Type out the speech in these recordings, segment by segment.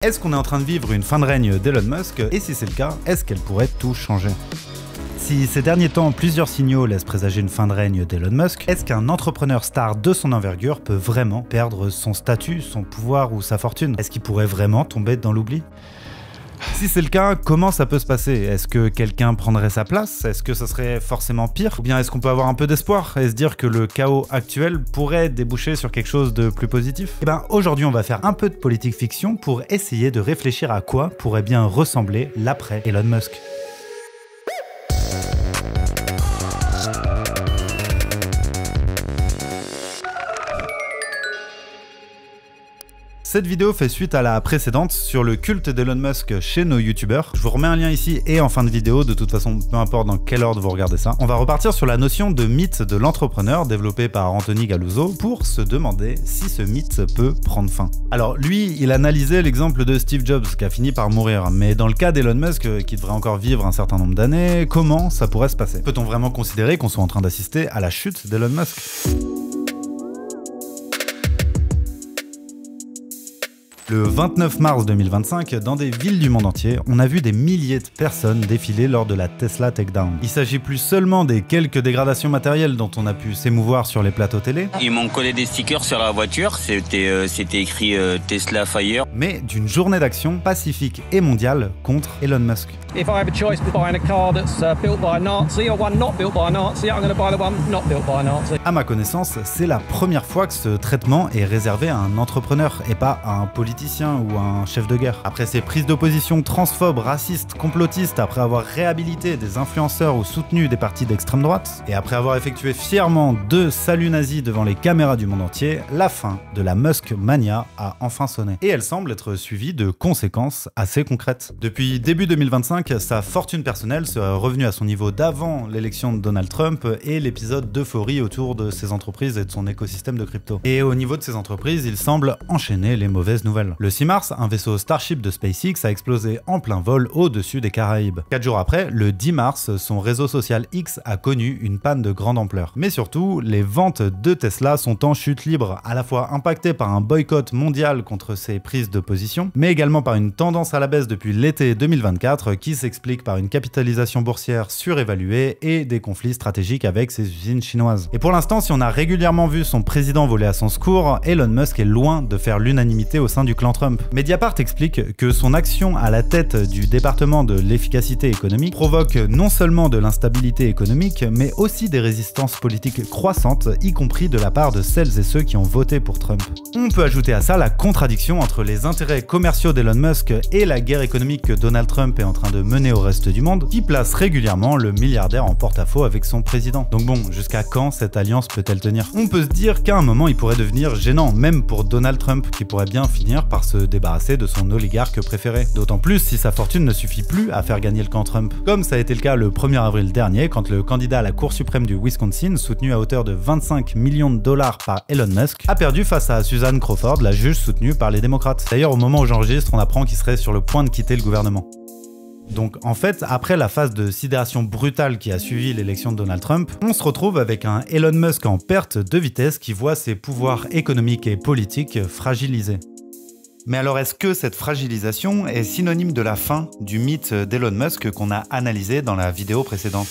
Est-ce qu'on est en train de vivre une fin de règne d'Elon Musk? Et si c'est le cas, est-ce qu'elle pourrait tout changer? Si ces derniers temps, plusieurs signaux laissent présager une fin de règne d'Elon Musk, est-ce qu'un entrepreneur star de son envergure peut vraiment perdre son statut, son pouvoir ou sa fortune? Est-ce qu'il pourrait vraiment tomber dans l'oubli? Si c'est le cas, comment ça peut se passer? Est-ce que quelqu'un prendrait sa place? Est-ce que ça serait forcément pire? Ou bien est-ce qu'on peut avoir un peu d'espoir et se dire que le chaos actuel pourrait déboucher sur quelque chose de plus positif? Eh ben aujourd'hui on va faire un peu de politique fiction pour essayer de réfléchir à quoi pourrait bien ressembler l'après Elon Musk. Cette vidéo fait suite à la précédente sur le culte d'Elon Musk chez nos youtubeurs. Je vous remets un lien ici et en fin de vidéo, de toute façon, peu importe dans quel ordre vous regardez ça. On va repartir sur la notion de mythe de l'entrepreneur développé par Anthony Galuzzo pour se demander si ce mythe peut prendre fin. Alors lui, il analysait l'exemple de Steve Jobs qui a fini par mourir, mais dans le cas d'Elon Musk qui devrait encore vivre un certain nombre d'années, comment ça pourrait se passer? Peut-on vraiment considérer qu'on soit en train d'assister à la chute d'Elon Musk? Le 29 mars 2025, dans des villes du monde entier, on a vu des milliers de personnes défiler lors de la Tesla Takedown. Il s'agit plus seulement des quelques dégradations matérielles dont on a pu s'émouvoir sur les plateaux télé. Ils m'ont collé des stickers sur la voiture, c'était écrit Tesla Fire. Mais d'une journée d'action pacifique et mondiale contre Elon Musk. If I have a choice between a car that's built by a Nazi or one not built by a Nazi, I'm going to buy the one not built by a Nazi. À ma connaissance, c'est la première fois que ce traitement est réservé à un entrepreneur et pas à un politicien ou à un chef de guerre. Après ces prises d'opposition transphobes, racistes, complotistes, après avoir réhabilité des influenceurs ou soutenu des partis d'extrême droite, et après avoir effectué fièrement 2 saluts nazis devant les caméras du monde entier, la fin de la Musk Mania a enfin sonné. Et elle semble être suivie de conséquences assez concrètes. Depuis début 2025, sa fortune personnelle serait revenue à son niveau d'avant l'élection de Donald Trump et l'épisode d'euphorie autour de ses entreprises et de son écosystème de crypto. Et au niveau de ces entreprises, il semble enchaîner les mauvaises nouvelles. Le 6 mars, un vaisseau Starship de SpaceX a explosé en plein vol au-dessus des Caraïbes. 4 jours après, le 10 mars, son réseau social X a connu une panne de grande ampleur. Mais surtout, les ventes de Tesla sont en chute libre, à la fois impactées par un boycott mondial contre ses prises de position, mais également par une tendance à la baisse depuis l'été 2024 qui s'explique par une capitalisation boursière surévaluée et des conflits stratégiques avec ses usines chinoises. Et pour l'instant, si on a régulièrement vu son président voler à son secours, Elon Musk est loin de faire l'unanimité au sein du clan Trump. Mediapart explique que son action à la tête du département de l'efficacité économique provoque non seulement de l'instabilité économique, mais aussi des résistances politiques croissantes, y compris de la part de celles et ceux qui ont voté pour Trump. On peut ajouter à ça la contradiction entre les intérêts commerciaux d'Elon Musk et la guerre économique que Donald Trump est en train de mener au reste du monde, qui place régulièrement le milliardaire en porte-à-faux avec son président. Donc bon, jusqu'à quand cette alliance peut-elle tenir? On peut se dire qu'à un moment il pourrait devenir gênant, même pour Donald Trump, qui pourrait bien finir par se débarrasser de son oligarque préféré. D'autant plus si sa fortune ne suffit plus à faire gagner le camp Trump. Comme ça a été le cas le 1er avril dernier, quand le candidat à la Cour suprême du Wisconsin, soutenu à hauteur de 25 millions de dollars par Elon Musk, a perdu face à Susan Crawford, la juge soutenue par les démocrates. D'ailleurs, au moment où j'enregistre, on apprend qu'il serait sur le point de quitter le gouvernement. Donc en fait, après la phase de sidération brutale qui a suivi l'élection de Donald Trump, on se retrouve avec un Elon Musk en perte de vitesse qui voit ses pouvoirs économiques et politiques fragilisés. Mais alors est-ce que cette fragilisation est synonyme de la fin du mythe d'Elon Musk qu'on a analysé dans la vidéo précédente?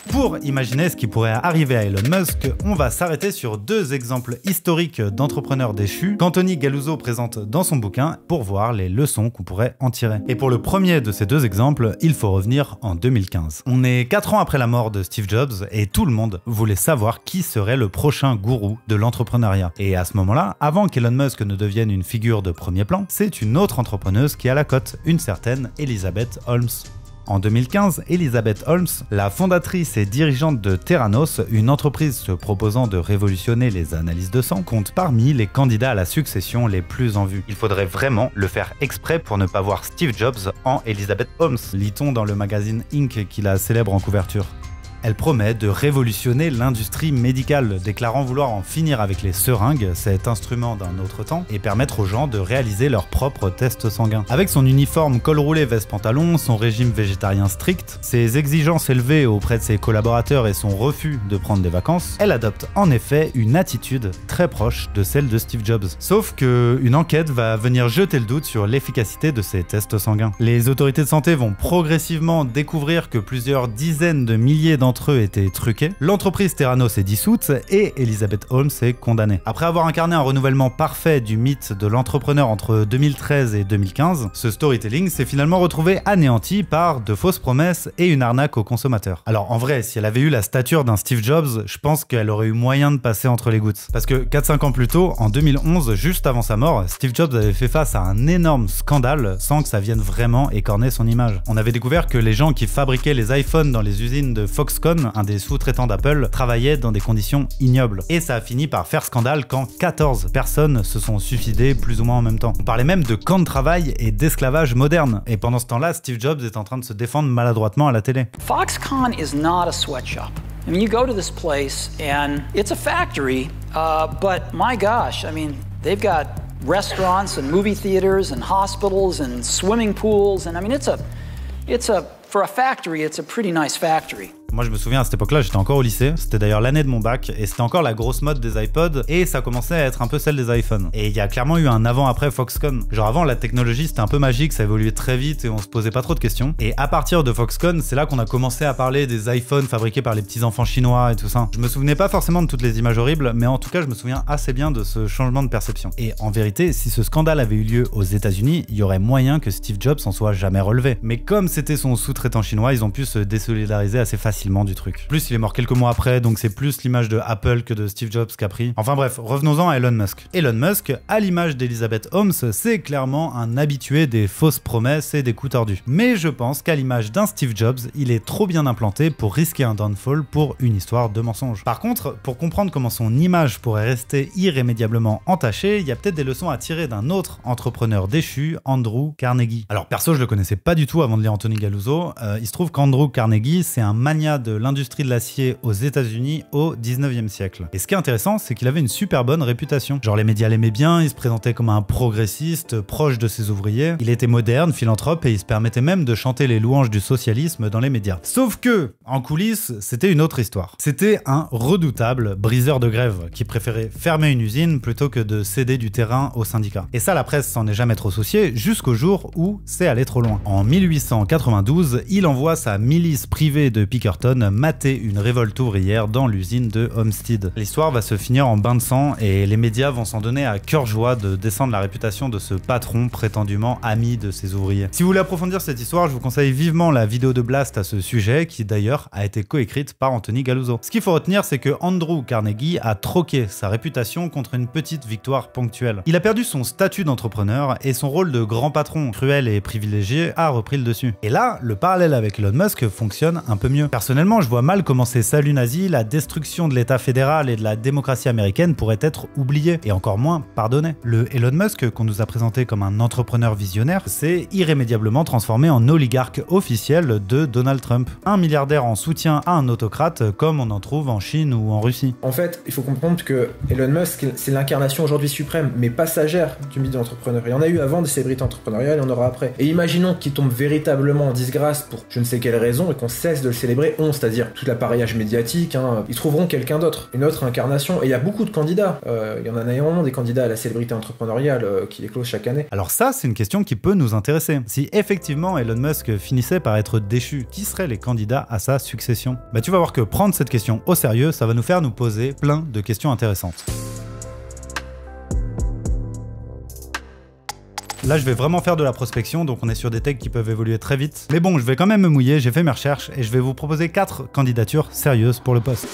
Pour imaginer ce qui pourrait arriver à Elon Musk, on va s'arrêter sur 2 exemples historiques d'entrepreneurs déchus qu'Anthony Galuzzo présente dans son bouquin pour voir les leçons qu'on pourrait en tirer. Et pour le premier de ces 2 exemples, il faut revenir en 2015. On est 4 ans après la mort de Steve Jobs et tout le monde voulait savoir qui serait le prochain gourou de l'entrepreneuriat. Et à ce moment-là, avant qu'Elon Musk ne devienne une figure de premier plan, c'est une autre entrepreneuse qui a la cote, une certaine Elizabeth Holmes. En 2015, Elizabeth Holmes, la fondatrice et dirigeante de Theranos, une entreprise se proposant de révolutionner les analyses de sang, compte parmi les candidats à la succession les plus en vue. Il faudrait vraiment le faire exprès pour ne pas voir Steve Jobs en Elizabeth Holmes, lit-on dans le magazine Inc. qui la célèbre en couverture. elle promet de révolutionner l'industrie médicale, déclarant vouloir en finir avec les seringues, cet instrument d'un autre temps, et permettre aux gens de réaliser leurs propres tests sanguins. Avec son uniforme col roulé veste pantalon, son régime végétarien strict, ses exigences élevées auprès de ses collaborateurs et son refus de prendre des vacances, elle adopte en effet une attitude très proche de celle de Steve Jobs. Sauf que une enquête va venir jeter le doute sur l'efficacité de ces tests sanguins. Les autorités de santé vont progressivement découvrir que plusieurs dizaines de milliers d'entre eux étaient truqués. L'entreprise Theranos s'est dissoute et Elizabeth Holmes est condamnée. Après avoir incarné un renouvellement parfait du mythe de l'entrepreneur entre 2013 et 2015, ce storytelling s'est finalement retrouvé anéanti par de fausses promesses et une arnaque aux consommateurs. Alors en vrai, si elle avait eu la stature d'un Steve Jobs, je pense qu'elle aurait eu moyen de passer entre les gouttes. Parce que 4-5 ans plus tôt, en 2011, juste avant sa mort, Steve Jobs avait fait face à un énorme scandale sans que ça vienne vraiment écorner son image. On avait découvert que les gens qui fabriquaient les iPhones dans les usines de Foxconn, un des sous-traitants d'Apple, travaillaient dans des conditions ignobles. Et ça a fini par faire scandale quand 14 personnes se sont suicidées plus ou moins en même temps. On parlait même de camp de travail et d'esclavage moderne. Et pendant ce temps-là, Steve Jobs est en train de se défendre maladroitement à la télé. Foxconn is not a sweatshop. I mean, you go to this place and it's a factory, but my gosh, I mean, they've got restaurants and movie theaters and hospitals and swimming pools, and I mean, for a factory, it's a pretty nice factory. Moi je me souviens à cette époque-là, j'étais encore au lycée, c'était d'ailleurs l'année de mon bac, et c'était encore la grosse mode des iPods, et ça commençait à être un peu celle des iPhones. Et il y a clairement eu un avant-après Foxconn. Genre avant, la technologie c'était un peu magique, ça évoluait très vite et on se posait pas trop de questions. Et à partir de Foxconn, c'est là qu'on a commencé à parler des iPhones fabriqués par les petits enfants chinois et tout ça. Je me souvenais pas forcément de toutes les images horribles, mais en tout cas je me souviens assez bien de ce changement de perception. Et en vérité, si ce scandale avait eu lieu aux États-Unis, il y aurait moyen que Steve Jobs s'en soit jamais relevé. Mais comme c'était son sous-traitant chinois, ils ont pu se désolidariser assez facilement du truc. Plus il est mort quelques mois après, donc c'est plus l'image de Apple que de Steve Jobs qu'a pris. Enfin bref, revenons-en à Elon Musk. Elon Musk, à l'image d'Elizabeth Holmes, c'est clairement un habitué des fausses promesses et des coups tordus. Mais je pense qu'à l'image d'un Steve Jobs, il est trop bien implanté pour risquer un downfall pour une histoire de mensonge. Par contre, pour comprendre comment son image pourrait rester irrémédiablement entachée, il y a peut-être des leçons à tirer d'un autre entrepreneur déchu, Andrew Carnegie. Alors perso, je le connaissais pas du tout avant de lire Anthony Galuzzo. Il se trouve qu'Andrew Carnegie, c'est un magnat de l'industrie de l'acier aux États-Unis au 19e siècle. Et ce qui est intéressant, c'est qu'il avait une super bonne réputation. Genre les médias l'aimaient bien, il se présentait comme un progressiste, proche de ses ouvriers, il était moderne, philanthrope et il se permettait même de chanter les louanges du socialisme dans les médias. Sauf que, en coulisses, c'était une autre histoire. C'était un redoutable briseur de grève qui préférait fermer une usine plutôt que de céder du terrain aux syndicats. Et ça, la presse s'en est jamais trop souciée jusqu'au jour où c'est allé trop loin. En 1892, il envoie sa milice privée de Pinkerton mater une révolte ouvrière dans l'usine de Homestead. L'histoire va se finir en bain de sang et les médias vont s'en donner à cœur joie de descendre la réputation de ce patron prétendument ami de ses ouvriers. Si vous voulez approfondir cette histoire, je vous conseille vivement la vidéo de Blast à ce sujet qui d'ailleurs a été coécrite par Anthony Galuzzo. Ce qu'il faut retenir, c'est que Andrew Carnegie a troqué sa réputation contre une petite victoire ponctuelle. Il a perdu son statut d'entrepreneur et son rôle de grand patron cruel et privilégié a repris le dessus. Et là, le parallèle avec Elon Musk fonctionne un peu mieux. Personnellement, je vois mal comment ces saluts nazis, la destruction de l'État fédéral et de la démocratie américaine pourraient être oubliés, et encore moins pardonnés. Le Elon Musk qu'on nous a présenté comme un entrepreneur visionnaire s'est irrémédiablement transformé en oligarque officiel de Donald Trump. Un milliardaire en soutien à un autocrate comme on en trouve en Chine ou en Russie. En fait, il faut comprendre que Elon Musk, c'est l'incarnation aujourd'hui suprême, mais passagère du mythe de l'entrepreneur. Il y en a eu avant des célébrités entrepreneuriales, il y en aura après. Et imaginons qu'il tombe véritablement en disgrâce pour je ne sais quelle raison et qu'on cesse de le célébrer, c'est-à-dire tout l'appareillage médiatique, ils trouveront quelqu'un d'autre, une autre incarnation. Et il y a beaucoup de candidats. Il y en a énormément des candidats à la célébrité entrepreneuriale qui éclosent chaque année. Alors ça, c'est une question qui peut nous intéresser. Si effectivement Elon Musk finissait par être déchu, qui seraient les candidats à sa succession? Bah tu vas voir que prendre cette question au sérieux, ça va nous faire nous poser plein de questions intéressantes. Là, je vais vraiment faire de la prospection, donc on est sur des techs qui peuvent évoluer très vite. Mais bon, je vais quand même me mouiller, j'ai fait mes recherches et je vais vous proposer 4 candidatures sérieuses pour le poste.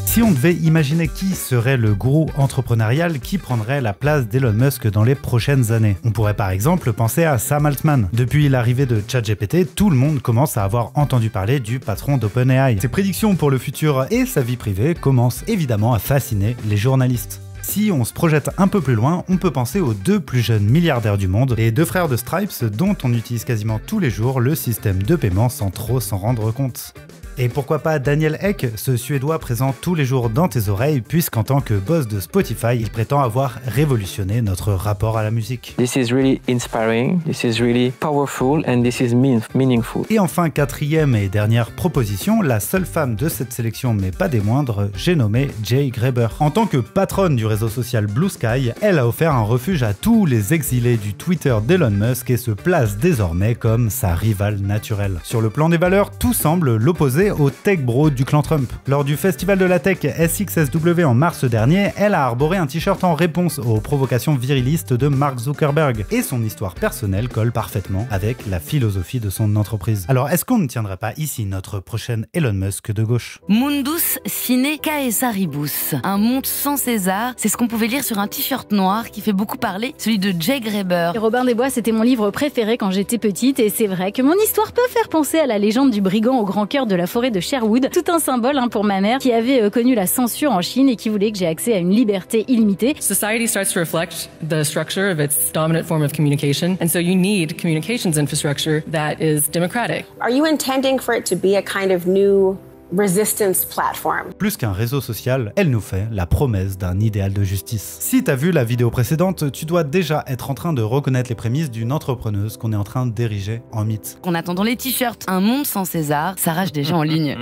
Si on devait imaginer qui serait le gourou entrepreneurial qui prendrait la place d'Elon Musk dans les prochaines années, on pourrait par exemple penser à Sam Altman. Depuis l'arrivée de ChatGPT, tout le monde commence à avoir entendu parler du patron d'OpenAI. Ses prédictions pour le futur et sa vie privée commencent évidemment à fasciner les journalistes. Si on se projette un peu plus loin, on peut penser aux 2 plus jeunes milliardaires du monde, les 2 frères de Stripes dont on utilise quasiment tous les jours le système de paiement sans trop s'en rendre compte. Et pourquoi pas Daniel Ek, ce Suédois présent tous les jours dans tes oreilles, puisqu'en tant que boss de Spotify, il prétend avoir révolutionné notre rapport à la musique. This is really inspiring, this is really powerful and this is meaningful. Et enfin, quatrième et dernière proposition, la seule femme de cette sélection, mais pas des moindres, j'ai nommé Jay Graeber. En tant que patronne du réseau social Blue Sky, elle a offert un refuge à tous les exilés du Twitter d'Elon Musk et se place désormais comme sa rivale naturelle. Sur le plan des valeurs, tout semble l'opposer au tech bro du clan Trump. Lors du festival de la tech SXSW en mars dernier, elle a arboré un t-shirt en réponse aux provocations virilistes de Mark Zuckerberg. Et son histoire personnelle colle parfaitement avec la philosophie de son entreprise. Alors est-ce qu'on ne tiendrait pas ici notre prochaine Elon Musk de gauche? Mundus sine caesaribus. Un monde sans César, c'est ce qu'on pouvait lire sur un t-shirt noir qui fait beaucoup parler, celui de Jay Graeber. Robin des Bois, c'était mon livre préféré quand j'étais petite et c'est vrai que mon histoire peut faire penser à la légende du brigand au grand cœur de la forêt de Sherwood. Tout un symbole pour ma mère qui avait connu la censure en Chine et qui voulait que j'ai accès à une liberté illimitée. Society starts to reflect the structure of its dominant form of communication, and so you need communications infrastructure that is democratic. Are you intending for it to be a kind of new resistance platform? Plus qu'un réseau social, elle nous fait la promesse d'un idéal de justice. Si t'as vu la vidéo précédente, tu dois déjà être en train de reconnaître les prémices d'une entrepreneuse qu'on est en train d'ériger en mythe. En attendant les t-shirts, un monde sans César s'arrache déjà en ligne.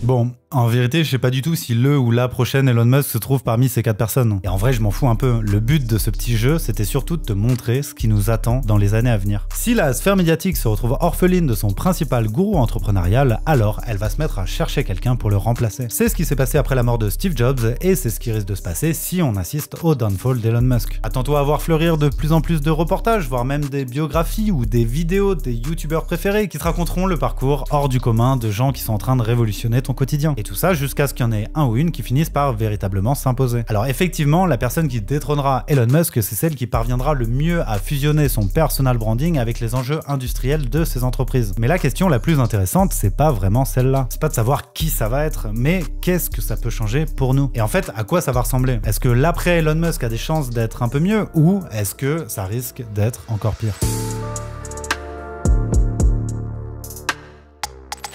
Bon, en vérité, je sais pas du tout si le ou la prochaine Elon Musk se trouve parmi ces 4 personnes. Et en vrai, je m'en fous un peu. Le but de ce petit jeu, c'était surtout de te montrer ce qui nous attend dans les années à venir. Si la sphère médiatique se retrouve orpheline de son principal gourou entrepreneurial, alors elle va se mettre à chercher quelqu'un pour le remplacer. C'est ce qui s'est passé après la mort de Steve Jobs, et c'est ce qui risque de se passer si on assiste au downfall d'Elon Musk. Attends-toi à voir fleurir de plus en plus de reportages, voire même des biographies ou des vidéos des youtubeurs préférés qui te raconteront le parcours hors du commun de gens qui sont en train de révolutionner ton quotidien. Et tout ça jusqu'à ce qu'il y en ait un ou une qui finisse par véritablement s'imposer. Alors effectivement, la personne qui détrônera Elon Musk, c'est celle qui parviendra le mieux à fusionner son personal branding avec les enjeux industriels de ses entreprises. Mais la question la plus intéressante, c'est pas vraiment celle-là. C'est pas de savoir qui ça va être, mais qu'est-ce que ça peut changer pour nous. Et en fait, à quoi ça va ressembler? Est-ce que l'après Elon Musk a des chances d'être un peu mieux, ou est-ce que ça risque d'être encore pire?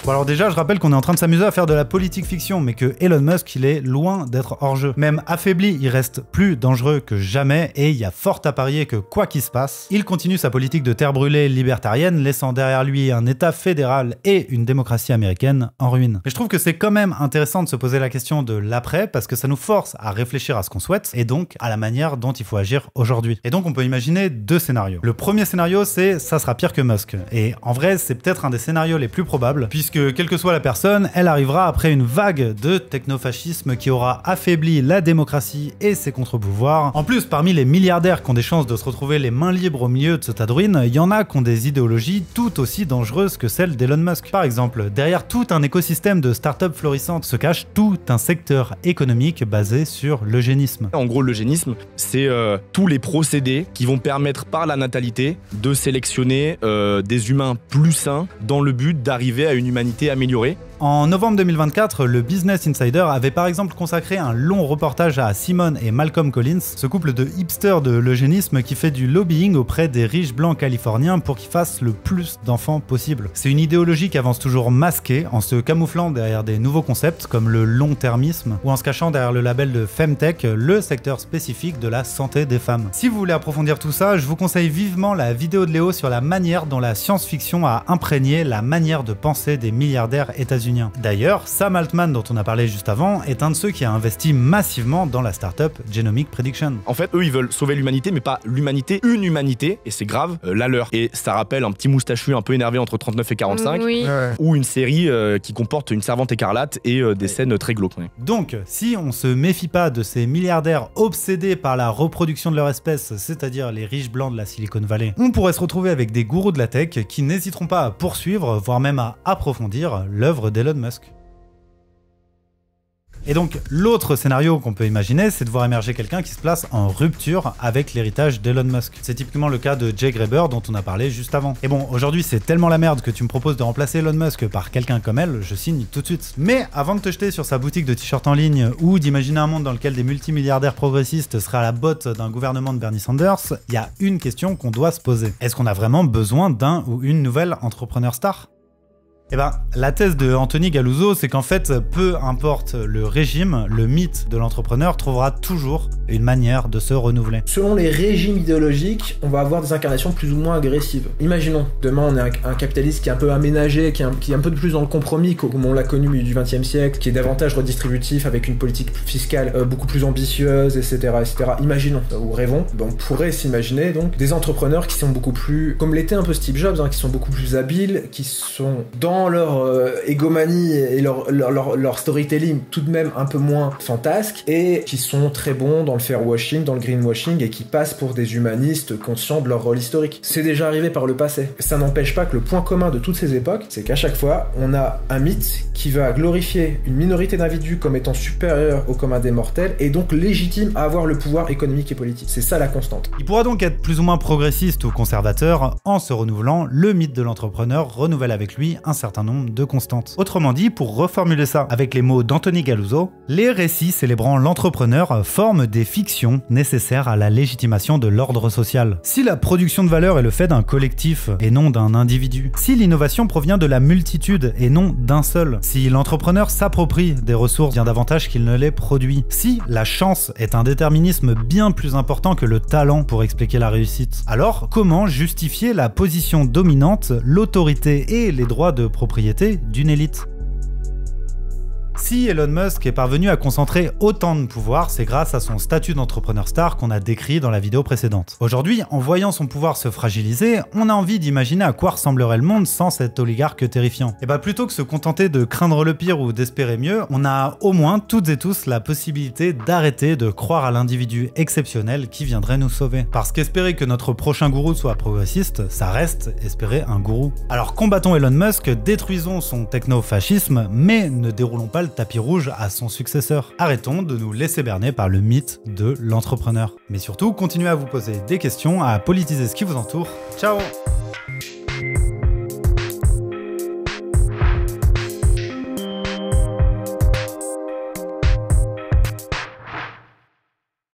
Bon alors déjà, je rappelle qu'on est en train de s'amuser à faire de la politique fiction, mais que Elon Musk, il est loin d'être hors jeu. Même affaibli, il reste plus dangereux que jamais, et il y a fort à parier que quoi qu'il se passe, il continue sa politique de terre brûlée libertarienne, laissant derrière lui un état fédéral et une démocratie américaine en ruine. Mais je trouve que c'est quand même intéressant de se poser la question de l'après, parce que ça nous force à réfléchir à ce qu'on souhaite, et donc à la manière dont il faut agir aujourd'hui. Et donc on peut imaginer 2 scénarios. Le premier scénario, c'est ça sera pire que Musk. Et en vrai, c'est peut-être un des scénarios les plus probables, puisque quelle que soit la personne, elle arrivera après une vague de technofascisme qui aura affaibli la démocratie et ses contre-pouvoirs. En plus, parmi les milliardaires qui ont des chances de se retrouver les mains libres au milieu de ce tas de ruines, il y en a qui ont des idéologies tout aussi dangereuses que celles d'Elon Musk. Par exemple, derrière tout un écosystème de start-up florissantes se cache tout un secteur économique basé sur l'eugénisme. En gros, l'eugénisme, c'est tous les procédés qui vont permettre par la natalité de sélectionner des humains plus sains dans le but d'arriver à une humanité améliorée. En novembre 2024, le Business Insider avait par exemple consacré un long reportage à Simon et Malcolm Collins, ce couple de hipsters de l'eugénisme qui fait du lobbying auprès des riches blancs californiens pour qu'ils fassent le plus d'enfants possible. C'est une idéologie qui avance toujours masquée, en se camouflant derrière des nouveaux concepts comme le long-termisme, ou en se cachant derrière le label de Femtech, le secteur spécifique de la santé des femmes. Si vous voulez approfondir tout ça, je vous conseille vivement la vidéo de Léo sur la manière dont la science-fiction a imprégné la manière de penser des milliardaires états-uniens. D'ailleurs, Sam Altman, dont on a parlé juste avant, est un de ceux qui a investi massivement dans la startup Genomic Prediction. En fait, eux, ils veulent sauver l'humanité, mais pas l'humanité, une humanité, et c'est grave, la leur. Et ça rappelle un petit moustachu un peu énervé entre 39 et 45, Oui. ou une série qui comporte une servante écarlate et des scènes très glauques. Donc, si on se méfie pas de ces milliardaires obsédés par la reproduction de leur espèce, c'est-à-dire les riches blancs de la Silicon Valley, on pourrait se retrouver avec des gourous de la tech qui n'hésiteront pas à poursuivre, voire même à approfondir l'œuvre d'Elon Musk. Et donc, l'autre scénario qu'on peut imaginer, c'est de voir émerger quelqu'un qui se place en rupture avec l'héritage d'Elon Musk. C'est typiquement le cas de Jay Graeber dont on a parlé juste avant. Et bon, aujourd'hui, c'est tellement la merde que tu me proposes de remplacer Elon Musk par quelqu'un comme elle, je signe tout de suite. Mais avant de te jeter sur sa boutique de t-shirts en ligne ou d'imaginer un monde dans lequel des multimilliardaires progressistes seraient à la botte d'un gouvernement de Bernie Sanders, il y a une question qu'on doit se poser. Est-ce qu'on a vraiment besoin d'un ou une nouvelle entrepreneur star ? Eh ben, la thèse de Anthony Galuzzo, c'est qu'en fait, peu importe le régime, le mythe de l'entrepreneur trouvera toujours une manière de se renouveler. Selon les régimes idéologiques, on va avoir des incarnations plus ou moins agressives. Imaginons, demain on est un capitaliste qui est un peu aménagé, qui est un peu plus dans le compromis, comme on l'a connu du XXe siècle, qui est davantage redistributif avec une politique fiscale beaucoup plus ambitieuse, etc., etc. Imaginons, ou rêvons, on pourrait s'imaginer donc des entrepreneurs qui sont beaucoup plus, comme l'était un peu Steve Jobs, qui sont beaucoup plus habiles, qui sont dans leur égomanie et leur storytelling tout de même un peu moins fantasque, et qui sont très bons dans le fairwashing, dans le greenwashing, et qui passent pour des humanistes conscients de leur rôle historique. C'est déjà arrivé par le passé. Ça n'empêche pas que le point commun de toutes ces époques, c'est qu'à chaque fois, on a un mythe qui va glorifier une minorité d'individus comme étant supérieure au commun des mortels, et donc légitime à avoir le pouvoir économique et politique. C'est ça la constante. Il pourra donc être plus ou moins progressiste ou conservateur. En se renouvelant, le mythe de l'entrepreneur renouvelle avec lui un certain nombre de constantes. Autrement dit, pour reformuler ça avec les mots d'Anthony Galuzzo, les récits célébrant l'entrepreneur forment des fictions nécessaires à la légitimation de l'ordre social. Si la production de valeur est le fait d'un collectif et non d'un individu, si l'innovation provient de la multitude et non d'un seul, si l'entrepreneur s'approprie des ressources bien davantage qu'il ne les produit, si la chance est un déterminisme bien plus important que le talent pour expliquer la réussite, alors comment justifier la position dominante, l'autorité et les droits de propriété d'une élite ? Si Elon Musk est parvenu à concentrer autant de pouvoir, c'est grâce à son statut d'entrepreneur star qu'on a décrit dans la vidéo précédente. Aujourd'hui, en voyant son pouvoir se fragiliser, on a envie d'imaginer à quoi ressemblerait le monde sans cet oligarque terrifiant. Et bah plutôt que se contenter de craindre le pire ou d'espérer mieux, on a au moins toutes et tous la possibilité d'arrêter de croire à l'individu exceptionnel qui viendrait nous sauver. Parce qu'espérer que notre prochain gourou soit progressiste, ça reste espérer un gourou. Alors combattons Elon Musk, détruisons son techno-fascisme, mais ne déroulons pas le tapis rouge à son successeur. Arrêtons de nous laisser berner par le mythe de l'entrepreneur. Mais surtout, continuez à vous poser des questions, à politiser ce qui vous entoure. Ciao!